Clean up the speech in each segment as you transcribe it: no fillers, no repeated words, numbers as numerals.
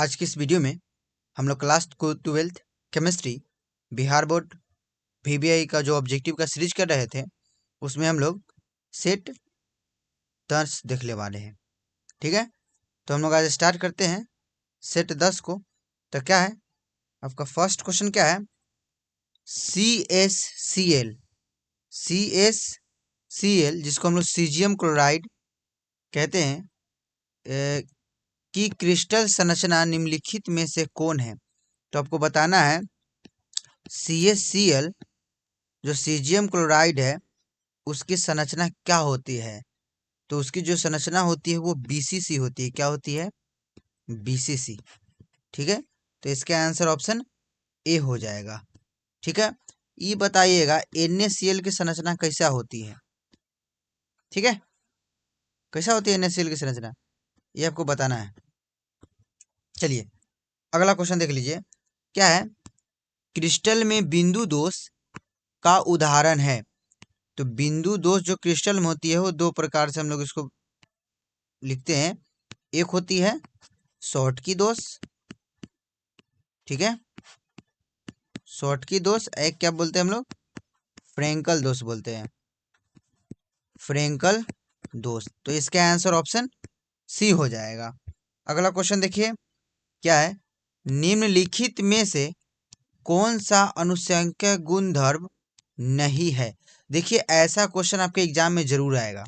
आज की इस वीडियो में हम लोग class 12th chemistry Bihar board VBI का जो ऑब्जेक्टिव का सीरीज कर रहे थे उसमें हम लोग सेट 10 देखने वाले हैं। ठीक है, तो हम लोग आज स्टार्ट करते हैं सेट 10 को। तो क्या है आपका फर्स्ट क्वेश्चन, क्या है CaCl जिसको हम लोग सीजियम क्लोराइड कहते हैं की क्रिस्टल संरचना निम्नलिखित में से कौन है। तो आपको बताना है CaCl जो सीजियम क्लोराइड है उसकी संरचना क्या होती है। तो उसकी जो संरचना होती है वो BCC होती है। क्या होती है? BCC। ठीक है, तो इसका आंसर ऑप्शन ए हो जाएगा। ठीक है, ये बताइएगा NaCl की संरचना कैसा होती है। ठीक है, कैसा होती है NaCl की संरचना, ये आपको बताना है। चलिए अगला क्वेश्चन देख लीजिए, क्या है क्रिस्टल में बिंदु दोष का उदाहरण है। तो बिंदु दोष जो क्रिस्टल में होती है वो दो प्रकार से हम लोग इसको लिखते हैं। एक होती है शॉर्ट की दोष, ठीक है, शॉर्ट की दोष। एक क्या बोलते हैं हम लोग, फ्रेंकल दोष बोलते हैं, फ्रेंकल दोष। तो इसका आंसर ऑप्शन सी हो जाएगा। अगला क्वेश्चन देखिए, क्या है निम्नलिखित में से कौन सा अनुसंख्यक गुणधर्म नहीं है। देखिए ऐसा क्वेश्चन आपके एग्जाम में जरूर आएगा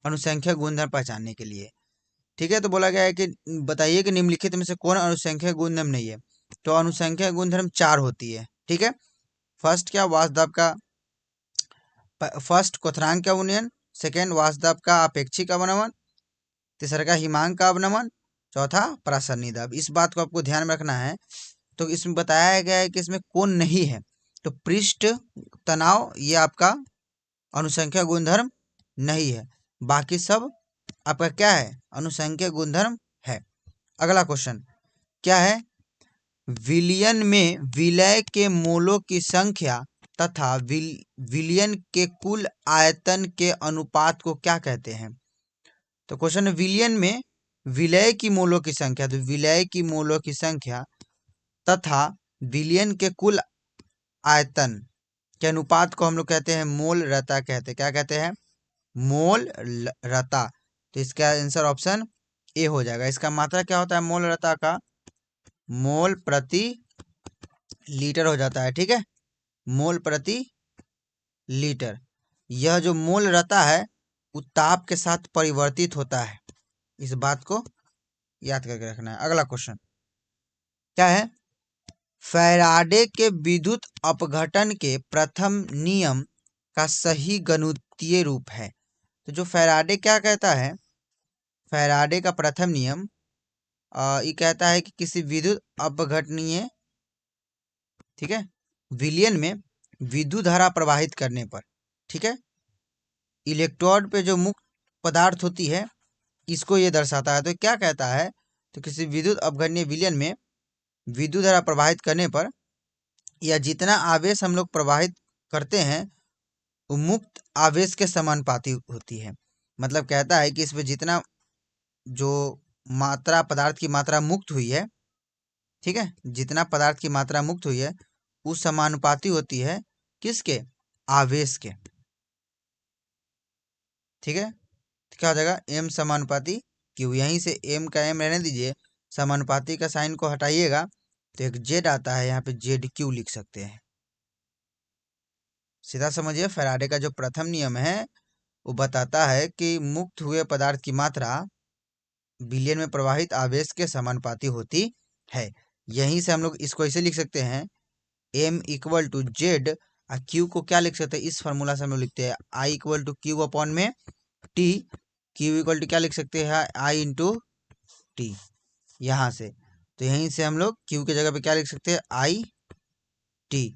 अनुसंख्यक गुणधर्म पहचानने के लिए। ठीक है, तो बोला गया है कि बताइए कि निम्नलिखित में से कौन अनुसंख्यक गुणधर्म नहीं है। तो अनुसंख्यक गुणधर्म 4 होती है। ठीक है, फर्स्ट क्या वासुदेव का फर्स्ट क्वथनांक का अवनयन, सेकेंड वासुदेव का अपेक्षिक अवनमन, तीसरा का हिमांक का अवनमन, चौथा प्रासन्निधव। इस बात को आपको ध्यान में रखना है। तो इसमें बताया गया है कि इसमें कौन नहीं है। तो पृष्ठ तनाव ये आपका अनुसंख्यक गुणधर्म नहीं है, बाकी सब आपका क्या है अनुसंख्यक गुणधर्म है। अगला क्वेश्चन क्या है विलयन में विलय के मोलों की संख्या तथा विलयन के कुल आयतन के अनुपात को क्या कहते हैं। तो क्वेश्चन है विलयन में विलय की मोलों की संख्या, तो विलय की मोलों की संख्या तथा विलयन के कुल आयतन के अनुपात को हम लोग कहते हैं मोल रता कहते हैं। क्या कहते हैं? मोल रता। तो इसका आंसर ऑप्शन ए हो जाएगा। इसका मात्रा क्या होता है मोल रता का? मोल प्रति लीटर हो जाता है। ठीक है, मोल प्रति लीटर। यह जो मोल रता है वो ताप के साथ परिवर्तित होता है, इस बात को याद करके रखना है। अगला क्वेश्चन क्या है फैराडे के विद्युत अपघटन के प्रथम नियम का सही गणितीय रूप है। तो जो फैराडे क्या कहता है, फैराडे का प्रथम नियम ये कहता है कि किसी विद्युत अपघटनीय, ठीक है, विलयन में विद्युत धारा प्रवाहित करने पर, ठीक है, इलेक्ट्रोड पे जो मुक्त पदार्थ होती है इसको ये दर्शाता है। तो क्या कहता है, तो किसी विद्युत अपघटनीय विलयन में विद्युत धारा प्रवाहित करने पर या जितना आवेश हम लोग प्रवाहित करते हैं वो मुक्त आवेश के समानुपाती होती है। मतलब कहता है कि इसमें जितना जो मात्रा पदार्थ की मात्रा मुक्त हुई है, ठीक है, जितना पदार्थ की मात्रा मुक्त हुई है उस समानुपाती होती है किसके? आवेश के। ठीक है, तो क्या हो जाएगा m समानुपाती q। यहीं से m का m रहने दीजिए, समानुपाती का साइन को हटाइएगा तो एक z आता है, यहाँ पे ZQ लिख सकते हैं। सीधा समझिए, फैराडे का जो प्रथम नियम है वो बताता है कि मुक्त हुए पदार्थ की मात्रा विलयन में प्रवाहित आवेश के समानुपाती होती है। यहीं से हम लोग इसको ऐसे लिख सकते हैं m इक्वल टू जेड और q को क्या लिख सकते हैं, इस फॉर्मूला से हम लोग लिखते हैं I equal to Q upon में t। q इक्वल टू क्या लिख सकते हैं I इंटू टी, यहाँ से। तो यहीं से हम लोग q की जगह पे क्या लिख सकते हैं I t।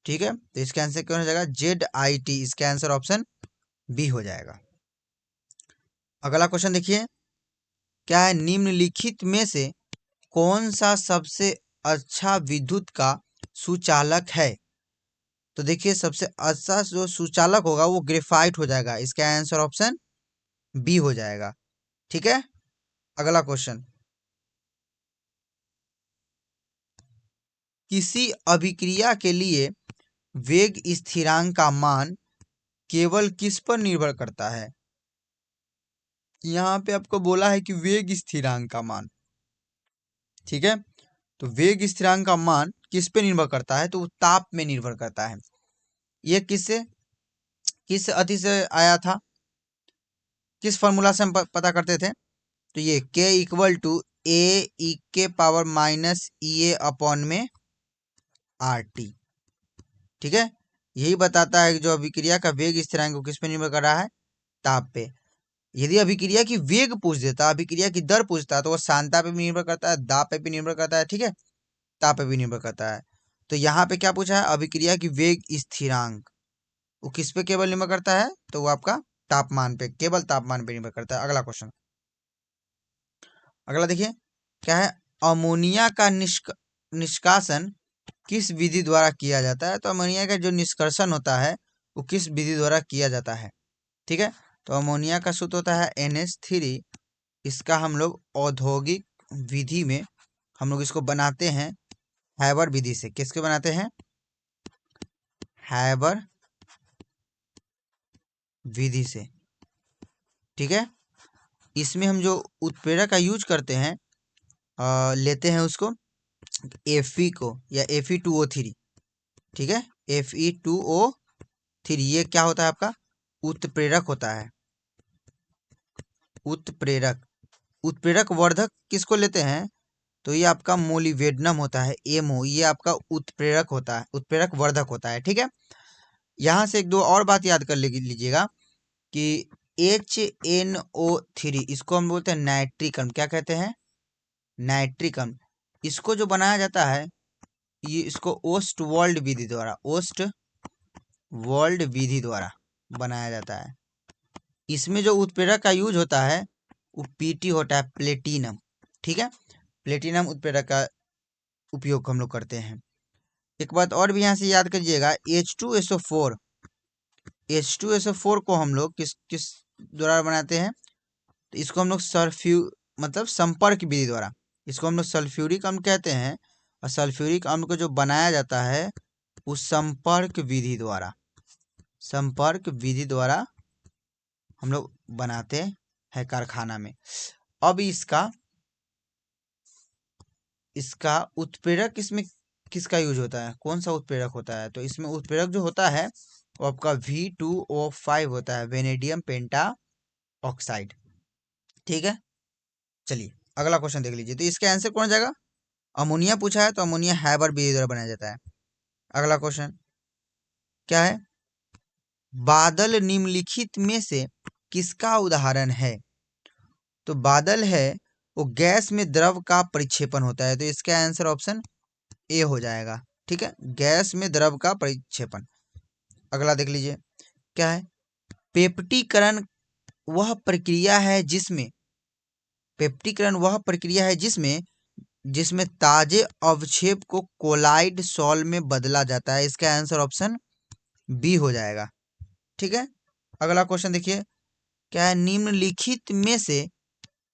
ठीक है, तो इसका आंसर क्या हो जाएगा ZIT। इसका आंसर ऑप्शन बी हो जाएगा। अगला क्वेश्चन देखिए, क्या है निम्नलिखित में से कौन सा सबसे अच्छा विद्युत का सुचालक है। तो देखिए सबसे अच्छा जो सुचालक होगा वो ग्रेफाइट हो जाएगा। इसका आंसर ऑप्शन बी हो जाएगा। ठीक है, अगला क्वेश्चन किसी अभिक्रिया के लिए वेग स्थिरांक का मान केवल किस पर निर्भर करता है? यहाँ पे आपको बोला है कि वेग स्थिरांक का मान, ठीक है। तो वेग स्थिरांक का मान किस पे निर्भर करता है? तो वो ताप में निर्भर करता है। ये किस अति से आया था, किस फॉर्मूला से हम पता करते थे? तो ये k इक्वल टू ए ई के पावर माइनस ई ए अपॉन में आर टी, ठीक है। यही बताता है कि जो अभिक्रिया का वेग स्थिरांक वो किस पे निर्भर कर रहा है? ताप पे। यदि अभिक्रिया की वेग पूछ देता, अभिक्रिया की दर पूछता, तो वो सांद्रता पे भी निर्भर करता है, दाब पे भी निर्भर करता है, ठीक है, ताप पे भी निर्भर करता है। तो यहाँ पे क्या पूछा है? अभिक्रिया की वेग स्थिरांक वो किस पे केवल निर्भर करता है? तो वो आपका तापमान पे, केवल तापमान पे निर्भर करता है। अगला क्वेश्चन, अगला देखिए क्या है? अमोनिया का निष्कासन किस विधि द्वारा किया जाता है? तो अमोनिया का जो निष्कर्षण होता है वो किस विधि द्वारा किया जाता है, ठीक है। तो अमोनिया का सूत्र होता है NH3। इसका हम लोग औद्योगिक विधि में हम लोग इसको बनाते हैं हैबर विधि से। किसके बनाते हैं? हैबर विधि से, ठीक है। इसमें हम जो उत्प्रेरक का यूज करते हैं, लेते हैं उसको Fe को या Fe2O3, ठीक है, Fe2O3। ये क्या होता है? आपका उत्प्रेरक होता है। उत्प्रेरक वर्धक किसको लेते हैं? तो ये आपका मोलिवेडनम होता है, MO। ये आपका उत्प्रेरक होता है, उत्प्रेरक वर्धक होता है, ठीक है। यहाँ से एक दो और बात याद कर लीजिएगा कि HNO3 इसको हम बोलते हैं नाइट्रिक अम्ल। क्या कहते हैं? नाइट्रिक अम्ल। इसको जो बनाया जाता है ये इसको ओस्टवाल्ड विधि द्वारा बनाया जाता है। इसमें जो उत्प्रेरक का यूज होता है वो PT होता है, प्लेटिनम, ठीक है। प्लेटिनम उत्प्रेरक का उपयोग हम लोग करते हैं। एक बात और भी यहाँ से याद करिएगा, H2SO4 को हम लोग किस द्वारा बनाते हैं? तो इसको हम लोग संपर्क विधि द्वारा, इसको हम लोग सल्फ्यूरिक अम्ल कहते हैं। और सल्फ्यूरिक अम्ल को जो बनाया जाता है वो संपर्क विधि द्वारा हम लोग बनाते हैं कारखाना में। अब इसका उत्प्रेरक इसमें किसका यूज होता है? कौन सा उत्प्रेरक होता है? तो इसमें उत्प्रेरक जो होता है वो आपका V2O5 होता है, वेनेडियम पेंटा ऑक्साइड, ठीक है। चलिए अगला क्वेश्चन देख लीजिए। तो इसका आंसर कौन जाएगा? अमोनिया पूछा है तो अमोनिया हैबर विधि द्वारा बनाया जाता है। अगला क्वेश्चन क्या है? बादल निम्नलिखित में से किसका उदाहरण है? तो बादल है वो गैस में द्रव का परिक्षेपण होता है। तो इसका आंसर ऑप्शन ए हो जाएगा, ठीक है, गैस में द्रव का परिक्षेपण। अगला देख लीजिए क्या है? पेप्टीकरण वह प्रक्रिया है जिसमें ताजे अवक्षेप को कोलाइड सॉल्ट में बदला जाता है। इसका आंसर ऑप्शन बी हो जाएगा, ठीक है। अगला क्वेश्चन देखिए क्या है? निम्नलिखित में से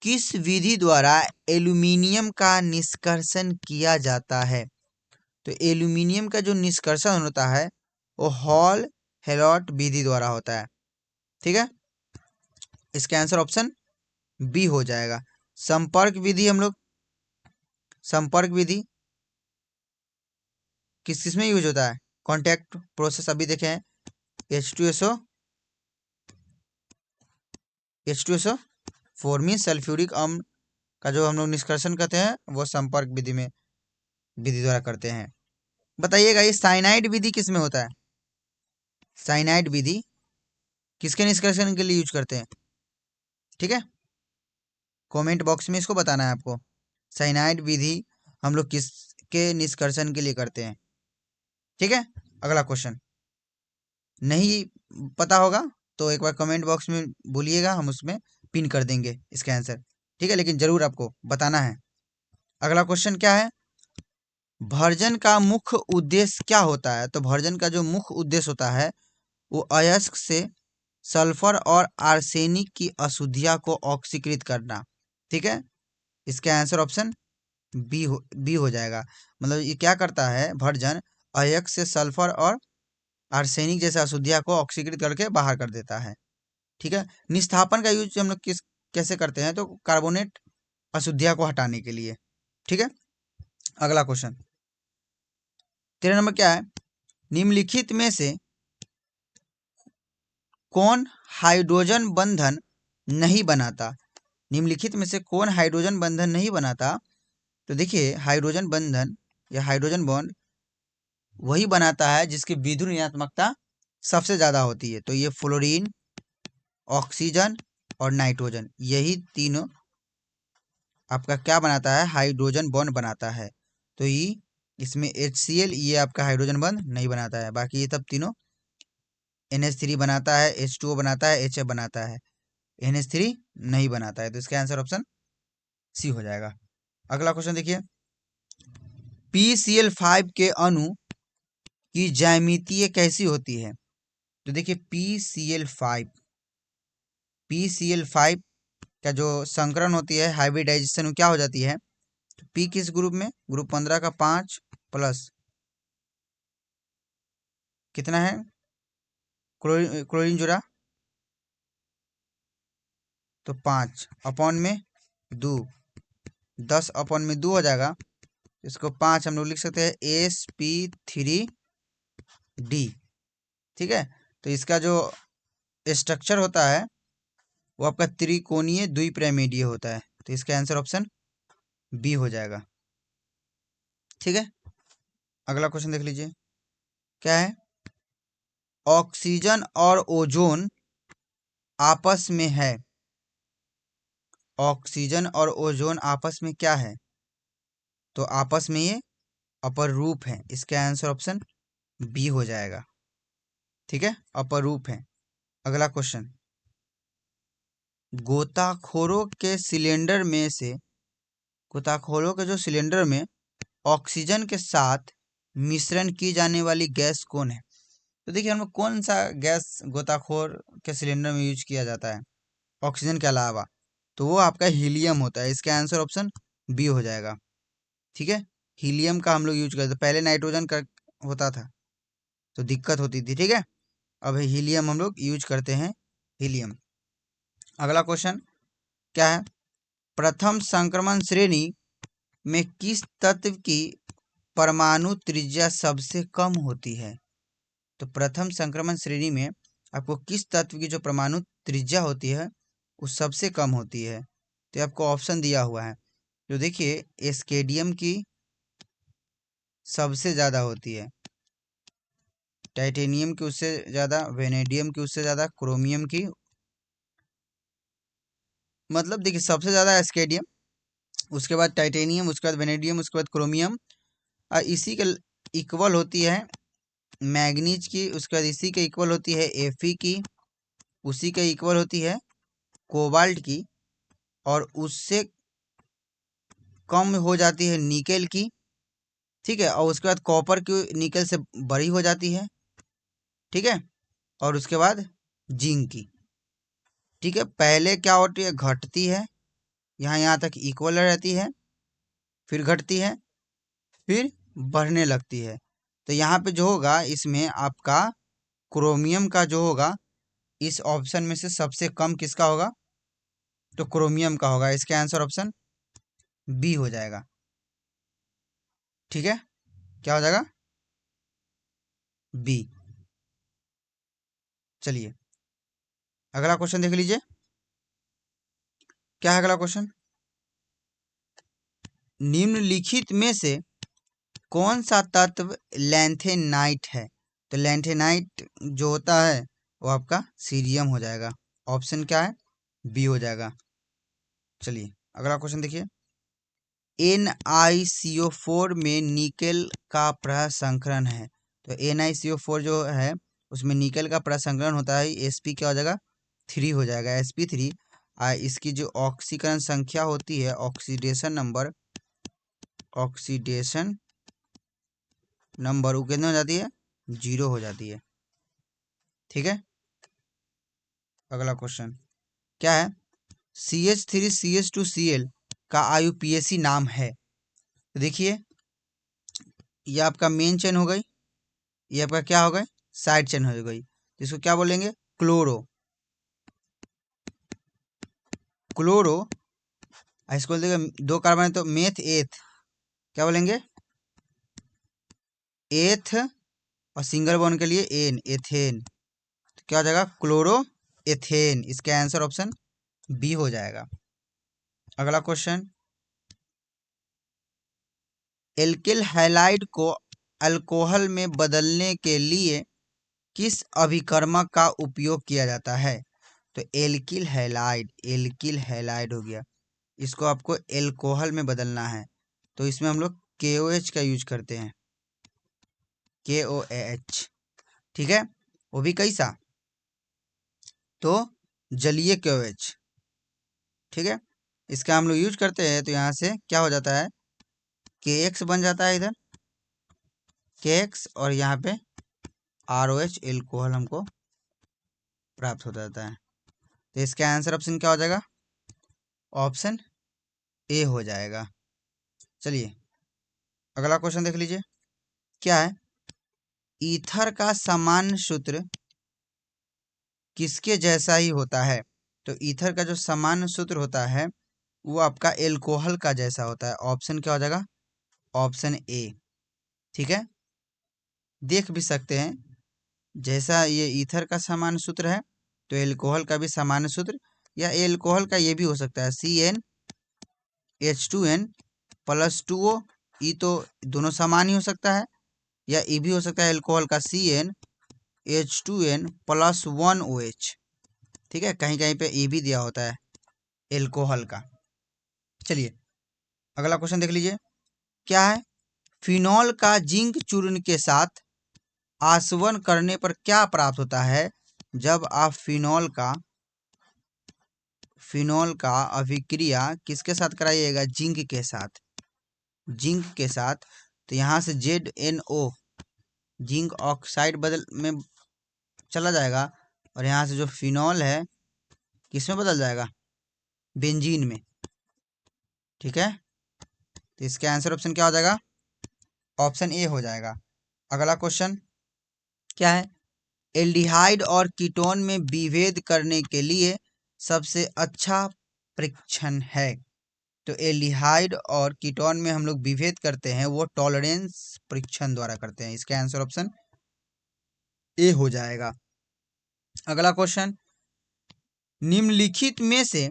किस विधि द्वारा एल्यूमिनियम का निष्कर्षण किया जाता है? तो एल्यूमिनियम का जो निष्कर्षण होता है वो हॉल हेलॉट विधि द्वारा होता है, ठीक है। इसका आंसर ऑप्शन बी हो जाएगा। संपर्क विधि किस में यूज होता है? कॉन्टैक्ट प्रोसेस अभी देखे हैं, H2SO4 में सल्फ्यूरिक अम्ल का जो हम लोग निष्कर्षण करते हैं वो संपर्क विधि द्वारा करते हैं। बताइएगा ये साइनाइड विधि किस में होता है? साइनाइड विधि किसके निष्कर्षण के लिए यूज करते हैं? ठीक है, कमेंट बॉक्स में इसको बताना है आपको। साइनाइड विधि हम लोग किसके निष्कर्षण के लिए करते हैं? ठीक है, अगला क्वेश्चन नहीं पता होगा तो एक बार कमेंट बॉक्स में बोलिएगा, हम उसमें पिन कर देंगे इसका आंसर, ठीक है, लेकिन जरूर आपको बताना है। अगला क्वेश्चन क्या है? भर्जन का मुख्य उद्देश्य क्या होता है? तो भर्जन का जो मुख्य उद्देश्य होता है वो अयस्क से सल्फर और आर्सेनिक की अशुद्धियां को ऑक्सीकृत करना, ठीक है। इसका आंसर ऑप्शन बी हो जाएगा। मतलब ये क्या करता है, भर्जन अयस्क से सल्फर और आर्सेनिक जैसे अशुद्धियां को ऑक्सीकृत करके बाहर कर देता है। ठीक है। निस्थापन का यूज हम लोग कैसे करते हैं, तो कार्बोनेट अशुद्धियां को हटाने के लिए। ठीक है। अगला क्वेश्चन 13 नंबर क्या है, निम्नलिखित में से कौन हाइड्रोजन बंधन नहीं बनाता। निम्नलिखित में से कौन हाइड्रोजन बंधन नहीं बनाता। तो देखिए हाइड्रोजन बंधन या हाइड्रोजन बॉन्ड वही बनाता है जिसकी विद्युत ऋणात्मकता सबसे ज्यादा होती है। तो ये फ्लोरीन, ऑक्सीजन और नाइट्रोजन, यही तीनों आपका क्या बनाता है, हाइड्रोजन बॉन्ड बनाता है। तो ये इसमें HCl ये आपका हाइड्रोजन बॉन्ड नहीं बनाता है। बाकी ये सब तीनों NH3 बनाता है, H2O बनाता है, HF बनाता है, NH3 नहीं बनाता है। तो इसका आंसर ऑप्शन सी हो जाएगा। अगला क्वेश्चन देखिए, PCl5 के अणु की ज्यामितीय कैसी होती है। तो देखिए PCl5 का जो संकरण होती है, हाइब्रिडाइजेशन क्या हो जाती है, तो P किस ग्रुप में, ग्रुप 15 का 5 प्लस कितना है क्लोरीन जुड़ा, तो 5 अपॉन में 2, 10 अपॉन में 2 हो जाएगा। इसको 5 हम लोग लिख सकते हैं sp3d। ठीक है। तो इसका जो स्ट्रक्चर होता है वो आपका त्रिकोणीय द्विपिरामिडीय होता है। तो इसका आंसर ऑप्शन बी हो जाएगा। ठीक है। अगला क्वेश्चन देख लीजिए, क्या है, ऑक्सीजन और ओजोन आपस में है। ऑक्सीजन और ओजोन आपस में क्या है, तो आपस में ये अपरूप है। इसका आंसर ऑप्शन बी हो जाएगा। ठीक है, अपरूप है। अगला क्वेश्चन, गोताखोरों के सिलेंडर में से, गोताखोरों के जो सिलेंडर में ऑक्सीजन के साथ मिश्रण की जाने वाली गैस कौन है। तो देखिए हम लोग कौन सा गैस गोताखोर के सिलेंडर में यूज किया जाता है ऑक्सीजन के अलावा, तो वो आपका हीलियम होता है। इसका आंसर ऑप्शन बी हो जाएगा। ठीक है, हीलियम का हम लोग यूज करते, पहले नाइट्रोजन का होता था तो दिक्कत होती थी। ठीक है, अब हीलियम हम लोग यूज करते हैं, हीलियम। अगला क्वेश्चन क्या है, प्रथम संक्रमण श्रेणी में किस तत्व की परमाणु त्रिज्या सबसे कम होती है। तो प्रथम संक्रमण श्रेणी में आपको किस तत्व की जो परमाणु त्रिज्या होती है वो सबसे कम होती है। तो आपको ऑप्शन दिया हुआ है, तो देखिए एस्केडियम की सबसे ज़्यादा होती है, टाइटेनियम की उससे ज़्यादा, वेनेडियम की उससे ज़्यादा, क्रोमियम की, मतलब देखिए सबसे ज़्यादा एस्केडियम, उसके बाद टाइटेनियम, उसके बाद वेनेडियम, उसके बाद क्रोमियम, और इसी के इक्वल होती है मैग्नीज की, उसके बाद इसी के इक्वल होती है Fe की, उसी के इक्वल होती है कोबाल्ट की, और उससे कम हो जाती है निकेल की। ठीक है, और उसके बाद कॉपर की निकेल से बड़ी हो जाती है। ठीक है, और उसके बाद जिंक की। ठीक है, पहले क्या होती है, घटती है, यहाँ तक इक्वल रहती है, फिर घटती है, फिर बढ़ने लगती है। तो यहाँ पे जो होगा इसमें आपका क्रोमियम का जो होगा, इस ऑप्शन में से सबसे कम किसका होगा, तो क्रोमियम का होगा। इसका आंसर ऑप्शन बी हो जाएगा। ठीक है, क्या हो जाएगा, बी। चलिए अगला क्वेश्चन देख लीजिए, क्या है अगला क्वेश्चन, निम्नलिखित में से कौन सा तत्व लैंथेनाइट है। तो लैंथेनाइट जो होता है वो आपका सीरियम हो जाएगा। ऑप्शन क्या है, बी हो जाएगा। चलिए अगला क्वेश्चन देखिए, NiCO4 में निकेल का प्रसंकरण है। तो NiCO4 जो है उसमें निकेल का प्रसंकरण होता है, Sp क्या हो जाएगा, 3 हो जाएगा, Sp3। इसकी जो ऑक्सीकरण संख्या होती है, ऑक्सीडेशन नंबर वो कितने हो जाती है, 0 हो जाती है। ठीक है, अगला क्वेश्चन क्या है, CH3CH2Cl का IUPAC नाम है। तो देखिए ये आपका मेन चेन हो गई, ये आपका क्या हो गई, साइड चेन हो गई। तो इसको क्या बोलेंगे, क्लोरो। क्लोरो, इसको बोल देंगे 2 कार्बन है तो मेथ एथ, क्या बोलेंगे, एथ, और सिंगल बॉन्ड के लिए एन, एथेन। तो क्या हो जाएगा, क्लोरो एथेन। इसका आंसर ऑप्शन बी हो जाएगा। अगला क्वेश्चन, एल्किल हैलाइड को अल्कोहल में बदलने के लिए किस अभिकर्मक का उपयोग किया जाता है। तो एल्किल हैलाइड, एल्किल हैलाइड हो गया, इसको आपको एल्कोहल में बदलना है तो इसमें हम लोग KOH का यूज करते हैं, KOH, ठीक है। वो भी कैसा, तो जलीय KOH, ठीक है। इसका हम लोग यूज करते हैं तो यहाँ से क्या हो जाता है, KX बन जाता है इधर, KX, और यहाँ पे ROH एल्कोहल हमको प्राप्त हो जाता है। तो इसका आंसर ऑप्शन क्या हो जाएगा, ऑप्शन ए हो जाएगा। चलिए अगला क्वेश्चन देख लीजिए, क्या है, ईथर का सामान्य सूत्र किसके जैसा ही होता है। तो ईथर का जो सामान्य सूत्र होता है वो आपका एल्कोहल का जैसा होता है। ऑप्शन क्या हो जाएगा, ऑप्शन ए, ठीक है। देख भी सकते हैं, जैसा ये ईथर का सामान्य सूत्र है तो एल्कोहल का भी सामान्य सूत्र, या एल्कोहल का ये भी हो सकता है CnH2n + 2O, ई तो दोनों समान ही हो सकता है, या ये भी हो सकता है एल्कोहल का CnH2n + 1OH, ठीक है। कहीं कहीं पे ये भी दिया होता है एल्कोहल का। चलिए अगला क्वेश्चन देख लीजिए, क्या है, फिनॉल का जिंक चूर्ण के साथ आसवन करने पर क्या प्राप्त होता है। जब आप फिनॉल का अभिक्रिया किसके साथ कराइएगा, जिंक के साथ, जिंक के साथ, तो यहाँ से ZnO, जिंक ऑक्साइड बदल में चला जाएगा, और यहाँ से जो फिनॉल है किस में बदल जाएगा, बेंजीन में, ठीक है। तो इसका आंसर ऑप्शन क्या हो जाएगा, ऑप्शन ए हो जाएगा। अगला क्वेश्चन क्या है, एल्डिहाइड और कीटोन में विभेद करने के लिए सबसे अच्छा परीक्षण है। तो एल्डिहाइड और कीटोन में हम लोग विभेद करते हैं वो टॉलरेंस परीक्षण द्वारा करते हैं। इसका आंसर ऑप्शन ए हो जाएगा। अगला क्वेश्चन, निम्नलिखित में से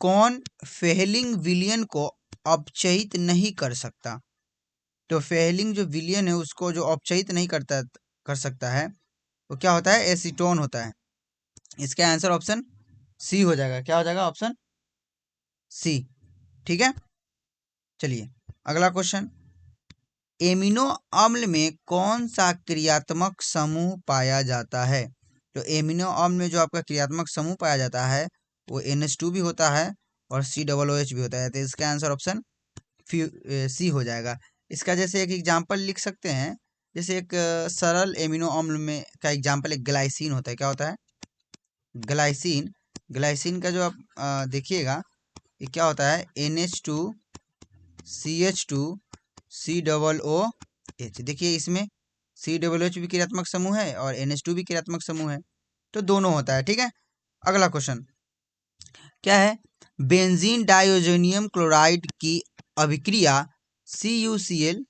कौन फेहलिंग विलयन को अपचयित नहीं कर सकता। तो फेहलिंग जो विलयन है उसको जो अपचयित नहीं कर सकता है वो क्या होता है, एसीटोन होता है। इसका आंसर ऑप्शन सी हो जाएगा। क्या हो जाएगा, ऑप्शन सी, ठीक है। चलिए अगला क्वेश्चन, एमिनो अम्ल में कौन सा क्रियात्मक समूह पाया जाता है। तो एमिनो अम्ल में जो आपका क्रियात्मक समूह पाया जाता है वो NH2 भी होता है और COOH भी होता है। तो इसका आंसर ऑप्शन सी हो जाएगा। इसका जैसे एक एग्जांपल लिख सकते हैं, जैसे एक सरल एमिनो अम्ल में का एग्जांपल एक ग्लाइसिन होता है। क्या होता है, ग्लाइसिन। ग्लाइसिन का जो आप देखिएगा ये क्या होता है, NH2 CH2 COOH। देखिए इसमें COOH भी क्रियात्मक समूह है और NH2 भी क्रियात्मक समूह है, तो दोनों होता है, ठीक है। अगला क्वेश्चन क्या है, बेंजीन डाइओजेनियम क्लोराइड की अभिक्रिया CuCl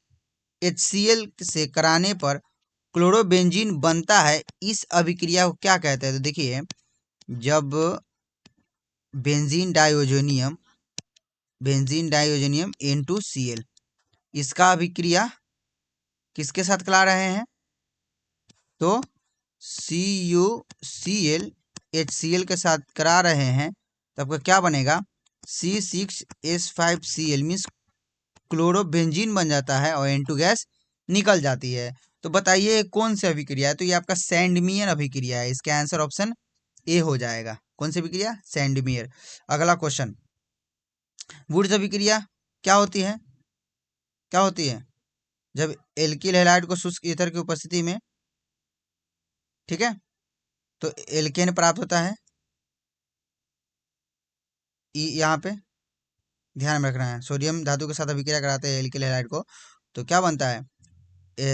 HCl से कराने पर क्लोरोबेंजीन बनता है। इस अभिक्रिया को क्या कहते हैं। तो देखिए जब बेंजीन डाइओजेनियम N2Cl, इसका अभिक्रिया किसके साथ करा रहे हैं, तो CuCl HCl के साथ करा रहे हैं, तो आपका क्या बनेगा, C6H5Cl मीन्स क्लोरोबेंजीन बन जाता है और N2 गैस निकल जाती है। तो बताइए कौन सी अभिक्रिया है। तो ये आपका सैंडमियर अभिक्रिया है। इसका आंसर ऑप्शन ए हो जाएगा। कौन सी अभिक्रिया, सैंडमियर। अगला क्वेश्चन, वुड्स अभिक्रिया क्या होती है, क्या होती है, जब एल्किल हैलाइड को शुष्क ईथर की उपस्थिति में, ठीक है, तो एल्केन प्राप्त होता है। यहाँ पे ध्यान में रखना है। सोडियम धातु के साथ अभिक्रिया कराते हैं एल्किल हैलाइड को, तो क्या बनता है,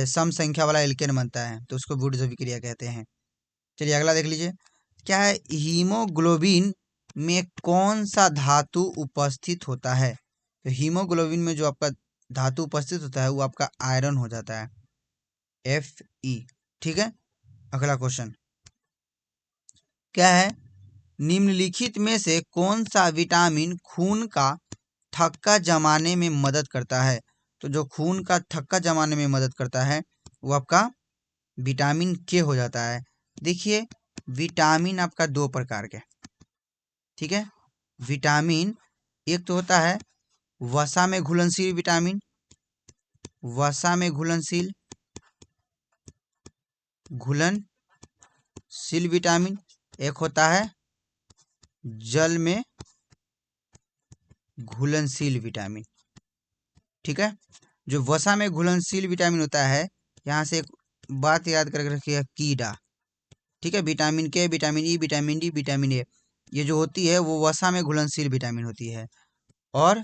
सम संख्या वाला एल्केन बनता है, तो उसको वुड्स अभिक्रिया कहते हैं। चलिए अगला देख लीजिए, क्या है, हीमोग्लोबिन में कौन सा धातु उपस्थित होता है। तो हीमोग्लोबिन में जो आपका धातु उपस्थित होता है वो आपका आयरन हो जाता है, Fe। ठीक है, अगला क्वेश्चन क्या है, निम्नलिखित में से कौन सा विटामिन खून का थक्का जमाने में मदद करता है। तो जो खून का थक्का जमाने में मदद करता है वो आपका विटामिन के हो जाता है। देखिए विटामिन आपका दो प्रकार के, ठीक है, विटामिन एक तो होता है वसा में घुलनशील विटामिन, वसा में घुलनशील विटामिन, एक होता है जल में घुलनशील विटामिन। ठीक है, जो वसा में घुलनशील विटामिन होता है, यहाँ से एक बात याद करके रखिए, कीड़ा। ठीक है, विटामिन के, vitamin E, vitamin D, vitamin A, ये जो होती है वो वसा में घुलनशील विटामिन होती है, और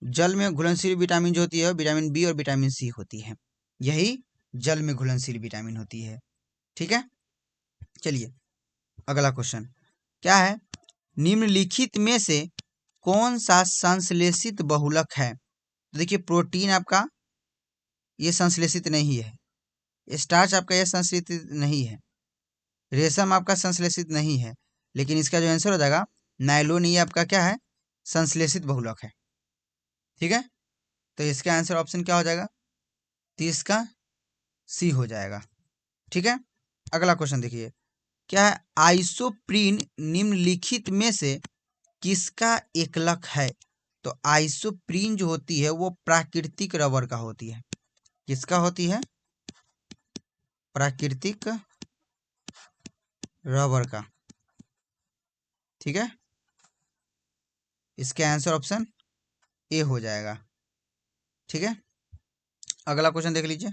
जल में घुलनशील विटामिन जो होती है विटामिन बी और विटामिन सी होती है, यही जल में घुलनशील विटामिन होती है। ठीक है, चलिए अगला क्वेश्चन क्या है, निम्नलिखित में से कौन सा संश्लेषित बहुलक है। तो देखिए प्रोटीन आपका ये संश्लेषित नहीं है, स्टार्च आपका ये संश्लेषित नहीं है, रेशम आपका संश्लेषित नहीं है, लेकिन इसका जो आंसर हो जाएगा नायलॉन, ये आपका क्या है, संश्लेषित बहुलक है। ठीक है, तो इसका आंसर ऑप्शन क्या हो जाएगा, 30 का सी हो जाएगा। ठीक है, अगला क्वेश्चन देखिए, क्या है, आइसोप्रीन निम्नलिखित में से किसका एकलक है। तो आइसोप्रीन जो होती है वो प्राकृतिक रबर का होती है, किसका होती है, प्राकृतिक रबर का। ठीक है, इसका आंसर ऑप्शन ए हो जाएगा। ठीक है, अगला क्वेश्चन देख लीजिए,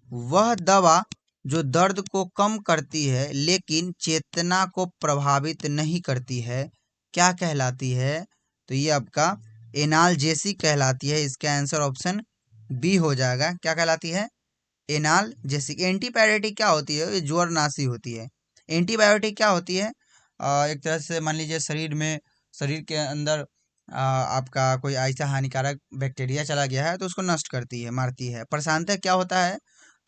वह दवा जो दर्द को कम करती है लेकिन चेतना को प्रभावित नहीं करती है क्या कहलाती है। तो ये आपका एनाल्जेसिक कहलाती है, इसका आंसर ऑप्शन बी हो जाएगा। क्या कहलाती है, एनाल्जेसिक। एंटीबायोटिक क्या होती है, ये ज्वरनाशी होती है। एंटीबायोटिक क्या होती है, एक तरह से मान लीजिए शरीर के अंदर आपका कोई ऐसा हानिकारक बैक्टीरिया चला गया है तो उसको नष्ट करती है, मारती है। प्रशांतक क्या होता है,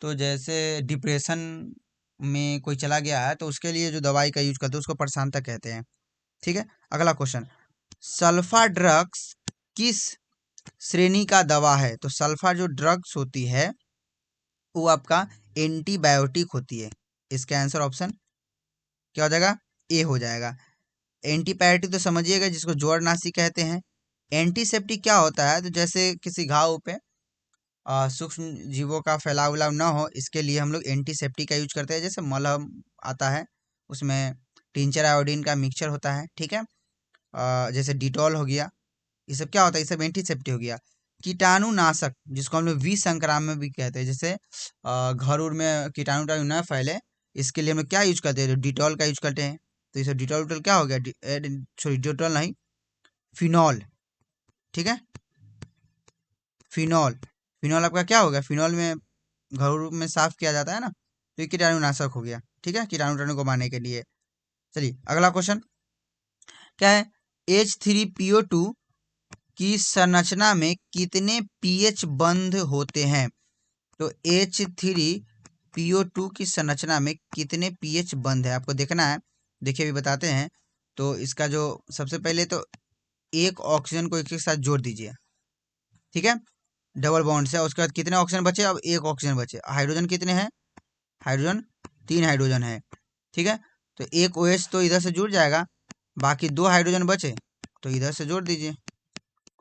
तो जैसे डिप्रेशन में कोई चला गया है तो उसके लिए जो दवाई का यूज करते हैं उसको प्रशांतक कहते हैं। ठीक है, अगला क्वेश्चन, सल्फा ड्रग्स किस श्रेणी का दवा है। तो सल्फा जो ड्रग्स होती है वो आपका एंटीबायोटिक होती है, इसका आंसर ऑप्शन क्या हो जाएगा, ए हो जाएगा। एंटीबायोटिक तो समझिएगा जिसको ज्वरनाशी कहते हैं। एंटीसेप्टिक क्या होता है, तो जैसे किसी घाव पे सूक्ष्म जीवों का फैलाव उलाव ना हो, इसके लिए हम लोग एंटीसेप्टिक का यूज करते हैं। जैसे मलहम आता है उसमें टिंचर आयोडीन का मिक्सचर होता है। ठीक है, जैसे डिटॉल हो गया, ये सब क्या होता है, ये सब एंटीसेप्टिक हो गया। कीटाणुनाशक जिसको हम लोग विसंक्रामक भी कहते हैं, जैसे घर उर में कीटाणु उटाणु ना फैले, इसके लिए हम लोग क्या यूज करते हैं, डिटॉल का यूज करते हैं। तो इसे डिटॉल उटॉल क्या हो गया, सॉरी डिटॉल नहीं, फिनॉल। ठीक है, फिनॉल, फिनॉल आपका क्या हो गया, फिनॉल में घर में साफ किया जाता है ना, तो ये कीटाणुनाशक हो गया। ठीक है, कीटाणु उटाणु को मारने के लिए। चलिए अगला क्वेश्चन क्या है, H3PO2 की संरचना में कितने पीएच बंध होते हैं। तो H3PO2 की संरचना में कितने पीएच बंध है आपको देखना है। देखिए अभी बताते हैं। तो इसका जो सबसे पहले तो एक ऑक्सीजन को एक के साथ जोड़ दीजिए, ठीक है, डबल बॉन्ड से। उसके बाद कितने ऑक्सीजन बचे, अब एक ऑक्सीजन बचे। हाइड्रोजन कितने हैं, हाइड्रोजन 3 हाइड्रोजन है। ठीक है, तो एक OH तो इधर से जुड़ जाएगा, बाकी 2 हाइड्रोजन बचे तो इधर से जोड़ दीजिए,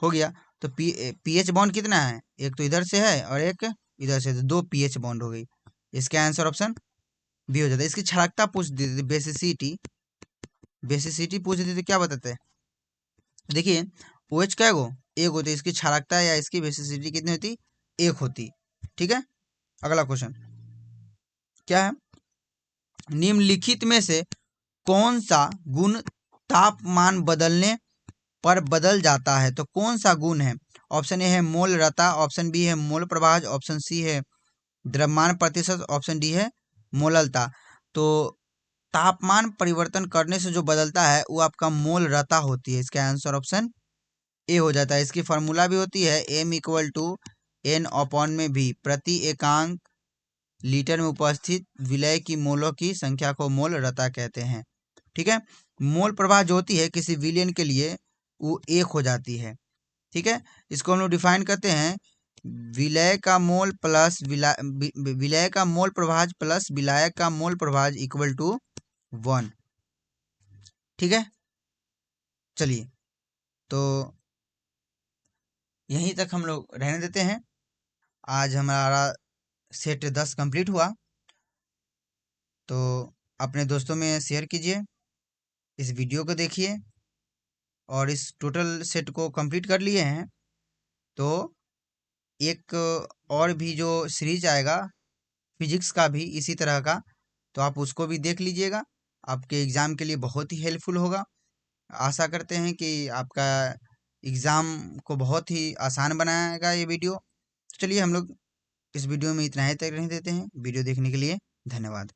हो गया। तो पीएच बॉन्ड कितना है, एक तो इधर से है और एक इधर से, तो 2 पीएच बॉन्ड हो गई। इसका आंसर ऑप्शन बी हो जाता है। इसकी क्षारकता पूछ दी थी, बेसिसिटी पूछ दी थी, क्या बताते हैं। देखिए OH क्या गो, एक होती, इसकी क्षारकता या इसकी बेसिसिटी कितनी होती, एक होती। ठीक है, अगला क्वेश्चन क्या है, निम्नलिखित में से कौन सा गुण तापमान बदलने पर बदल जाता है तो कौन सा गुण है? ऑप्शन ए है मोलरता, ऑप्शन बी है मोल प्रभाज, ऑप्शन सी है द्रव्यमान प्रतिशत, ऑप्शन डी है मोललता। तो तापमान परिवर्तन करने से जो बदलता है वो आपका मोलरता होती है। इसका आंसर ऑप्शन ए हो जाता है। इसकी फार्मूला भी होती है m=n/v, प्रति एकांक लीटर में उपस्थित विलय की मोलों की संख्या को मोलरता कहते हैं। ठीक है, मोल प्रवाह जो होती है किसी विलयन के लिए वो 1 हो जाती है। ठीक है, इसको हम लोग डिफाइन करते हैं विलय का मोल प्लस विलय का मोल प्रभाज प्लस विलायक का मोल प्रभाज इक्वल टू 1। ठीक है, चलिए तो यहीं तक हम लोग रहने देते हैं। आज हमारा सेट 10 कंप्लीट हुआ, तो अपने दोस्तों में शेयर कीजिए, इस वीडियो को देखिए और इस टोटल सेट को कंप्लीट कर लिए हैं तो एक और भी जो सीरीज आएगा फिजिक्स का भी इसी तरह का, तो आप उसको भी देख लीजिएगा, आपके एग्ज़ाम के लिए बहुत ही हेल्पफुल होगा। आशा करते हैं कि आपका एग्ज़ाम को बहुत ही आसान बनाएगा ये वीडियो। चलिए हम लोग इस वीडियो में इतना ही तक रहने देते हैं। वीडियो देखने के लिए धन्यवाद।